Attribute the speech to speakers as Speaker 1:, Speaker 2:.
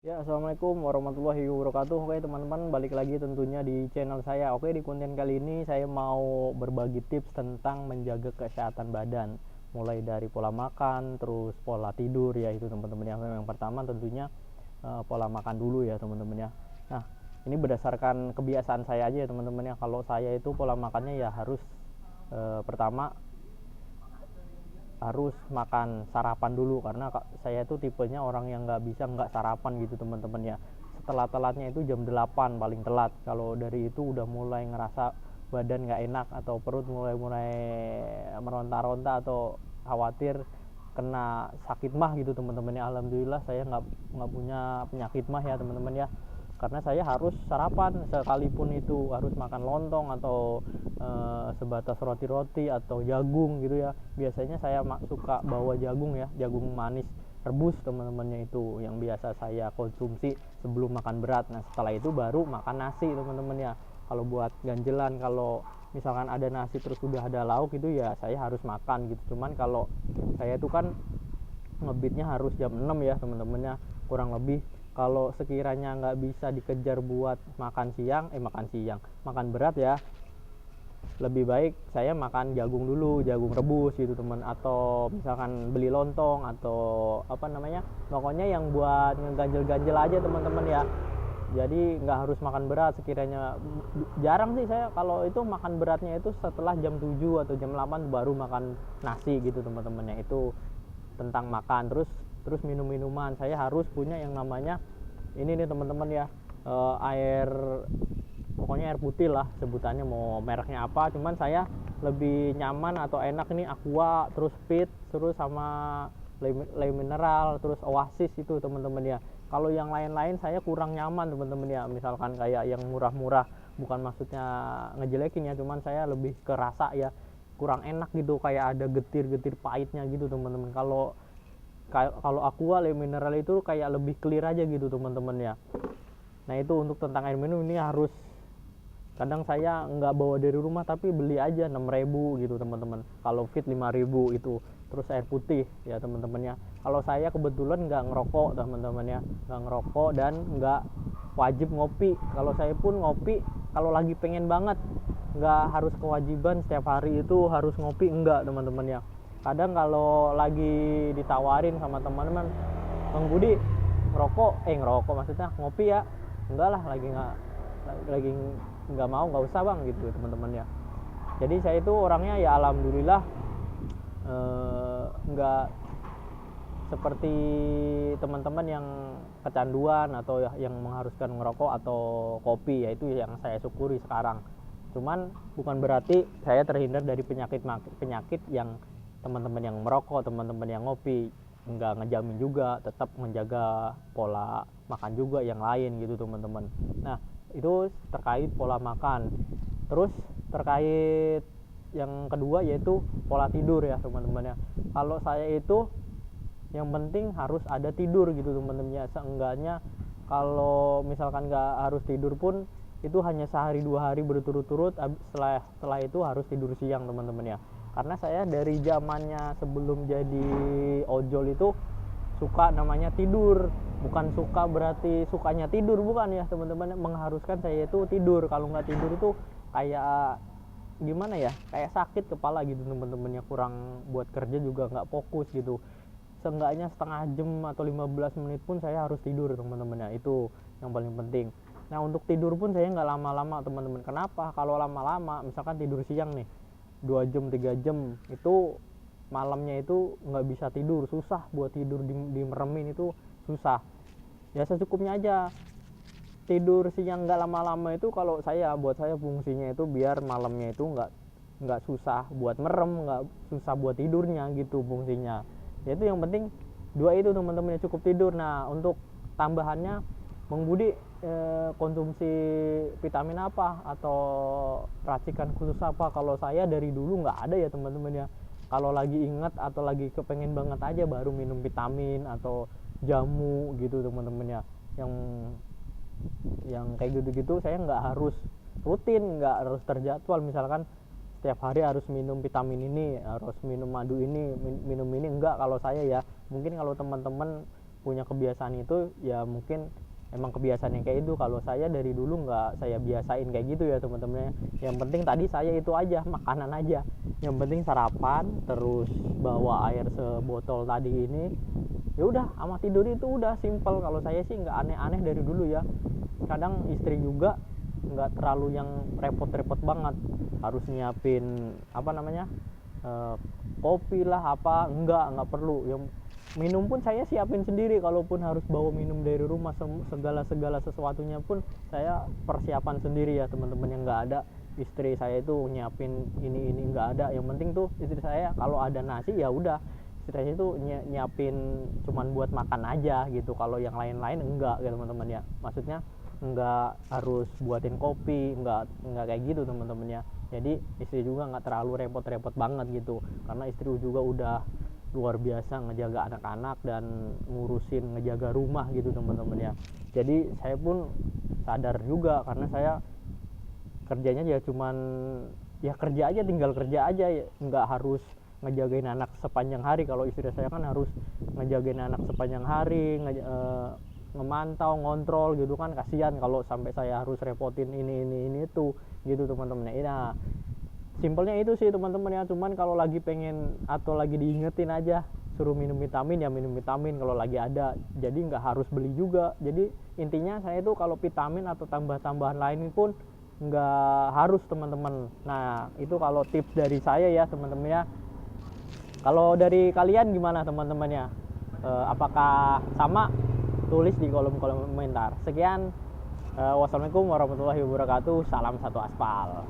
Speaker 1: Ya, assalamualaikum warahmatullahi wabarakatuh. Oke teman-teman, balik lagi tentunya di channel saya. Oke, di konten kali ini saya mau berbagi tips tentang menjaga kesehatan badan, mulai dari pola makan, terus pola tidur ya itu teman-teman. Yang pertama tentunya pola makan dulu ya teman-teman ya. Nah, ini berdasarkan kebiasaan saya aja ya teman-teman ya. Kalau saya itu pola makannya ya harus pertama harus makan sarapan dulu, karena saya tuh tipenya orang yang nggak bisa nggak sarapan gitu teman-teman ya. Setelah telatnya itu jam 8 paling telat. Kalau dari itu udah mulai ngerasa badan nggak enak atau perut mulai meronta-ronta atau khawatir kena sakit mah gitu teman-teman ya. Alhamdulillah saya nggak punya penyakit mah ya teman-teman ya, karena saya harus sarapan, sekalipun itu harus makan lontong atau sebatas roti-roti atau jagung gitu ya. Biasanya saya suka bawa jagung ya, jagung manis rebus teman-temannya, itu yang biasa saya konsumsi sebelum makan berat. Nah setelah itu baru makan nasi teman-teman ya. Kalau buat ganjelan, kalau misalkan ada nasi terus sudah ada lauk itu ya saya harus makan gitu. Cuman kalau saya itu kan ngebitnya harus jam 6 ya teman-teman ya, kurang lebih. Kalau sekiranya nggak bisa dikejar buat makan berat ya, lebih baik saya makan jagung dulu, jagung rebus gitu teman, atau misalkan beli lontong atau apa namanya, pokoknya yang buat ngeganjel-ganjel aja teman-teman ya. Jadi nggak harus makan berat sekiranya. Jarang sih saya kalau itu makan beratnya itu setelah jam 7 atau jam 8 baru makan nasi gitu teman-teman ya. Itu tentang makan. Terus minum-minuman, saya harus punya yang namanya ini nih teman-teman ya, air, pokoknya air putih lah sebutannya, mau mereknya apa, cuman saya lebih nyaman atau enak ini Aqua, terus Fit, terus sama Le Mineral, terus Oasis itu teman-teman ya. Kalau yang lain-lain saya kurang nyaman teman-teman ya, misalkan kayak yang murah-murah, bukan maksudnya ngejelekin ya, cuman saya lebih ke rasa ya, kurang enak gitu, kayak ada getir-getir pahitnya gitu teman-teman. Kalau Aqua Le Mineral itu kayak lebih clear aja gitu teman-teman ya. Nah itu untuk tentang air minum ini harus, kadang saya nggak bawa dari rumah tapi beli aja 6.000 gitu teman-teman. Kalau Fit 5.000 itu. Terus air putih ya teman-teman ya. Kalau saya kebetulan nggak ngerokok teman-teman ya, nggak ngerokok dan nggak wajib ngopi. Kalau saya pun ngopi kalau lagi pengen banget, nggak harus kewajiban setiap hari itu harus ngopi, enggak teman-teman ya. Kadang kalau lagi ditawarin sama teman-teman, Bang Budi ngerokok maksudnya ngopi ya, enggak lah, lagi nggak mau, nggak usah bang gitu teman-teman ya. Jadi saya itu orangnya ya alhamdulillah nggak seperti teman-teman yang kecanduan atau yang mengharuskan ngerokok atau kopi, yaitu yang saya syukuri sekarang. Cuman bukan berarti saya terhindar dari penyakit yang teman-teman yang merokok, teman-teman yang ngopi. Nggak ngejamin juga, tetap menjaga pola makan juga yang lain gitu teman-teman. Nah itu terkait pola makan. Terus terkait yang kedua yaitu pola tidur ya teman-teman ya. Kalau saya itu yang penting harus ada tidur gitu teman-teman ya. Seenggaknya kalau misalkan nggak harus tidur pun itu hanya sehari 2 hari berturut-turut, setelah itu harus tidur siang teman-teman ya. Karena saya dari zamannya sebelum jadi ojol itu suka namanya tidur, bukan suka berarti sukanya tidur, bukan ya teman-teman, mengharuskan saya itu tidur. Kalau nggak tidur itu kayak gimana ya, kayak sakit kepala gitu teman-teman ya, kurang buat kerja juga nggak fokus gitu. Seenggaknya setengah jam atau 15 menit pun saya harus tidur teman-teman ya, itu yang paling penting. Nah untuk tidur pun saya nggak lama-lama teman-teman. Kenapa? Kalau lama-lama misalkan tidur siang nih 2 jam 3 jam itu malamnya itu nggak bisa tidur, susah buat tidur, di meremin itu susah. Ya secukupnya aja tidur siang, nggak lama-lama itu. Kalau buat saya fungsinya itu biar malamnya itu nggak susah buat merem, nggak susah buat tidurnya gitu fungsinya. Yaitu yang penting dua itu teman-teman ya, cukup tidur. Nah untuk tambahannya, Bang Budi konsumsi vitamin apa atau racikan khusus apa? Kalau saya dari dulu nggak ada ya teman-teman ya. Kalau lagi ingat atau lagi kepengen banget aja baru minum vitamin atau jamu gitu teman-teman ya. Yang kayak gitu-gitu saya nggak harus rutin, nggak harus terjadwal, misalkan setiap hari harus minum vitamin ini, harus minum madu ini, minum ini, enggak kalau saya ya. Mungkin kalau teman-teman punya kebiasaan itu ya mungkin emang kebiasaan yang kayak itu. Kalau saya dari dulu nggak saya biasain kayak gitu ya teman-teman. Yang penting tadi saya itu aja, makanan aja, yang penting sarapan, terus bawa air sebotol tadi ini, ya udah, sama tidur itu udah simple. Kalau saya sih nggak aneh-aneh dari dulu ya. Kadang istri juga nggak terlalu yang repot-repot banget harus nyiapin apa namanya, kopi lah apa, nggak perlu. Yang minum pun saya siapin sendiri, kalaupun harus bawa minum dari rumah, segala sesuatunya pun saya persiapan sendiri ya teman-teman. Yang nggak ada istri saya itu nyiapin ini nggak ada. Yang penting tuh istri saya kalau ada nasi ya udah, istri saya itu nyiapin cuman buat makan aja gitu. Kalau yang lain-lain enggak ya teman-teman ya, maksudnya enggak harus buatin kopi, enggak kayak gitu teman-teman ya. Jadi istri juga nggak terlalu repot-repot banget gitu, karena istri juga udah luar biasa ngejaga anak-anak dan ngurusin ngejaga rumah gitu teman-teman ya. Jadi saya pun sadar juga, karena saya kerjanya ya cuman ya kerja aja, tinggal kerja aja, nggak harus ngejagain anak sepanjang hari. Kalau istri saya kan harus ngejagain anak sepanjang hari, ngemantau, ngontrol gitu kan, kasihan kalau sampai saya harus repotin ini itu gitu teman-teman ya. Nah, simpelnya itu sih teman-teman ya. Cuman kalau lagi pengen atau lagi diingetin aja suruh minum vitamin ya minum vitamin kalau lagi ada, jadi nggak harus beli juga. Jadi intinya saya itu kalau vitamin atau tambah-tambahan lain pun nggak harus teman-teman. Nah itu kalau tips dari saya ya teman-teman ya. Kalau dari kalian gimana teman-teman ya, apakah sama? Tulis di kolom komentar. Sekian, wassalamualaikum warahmatullahi wabarakatuh. Salam satu aspal.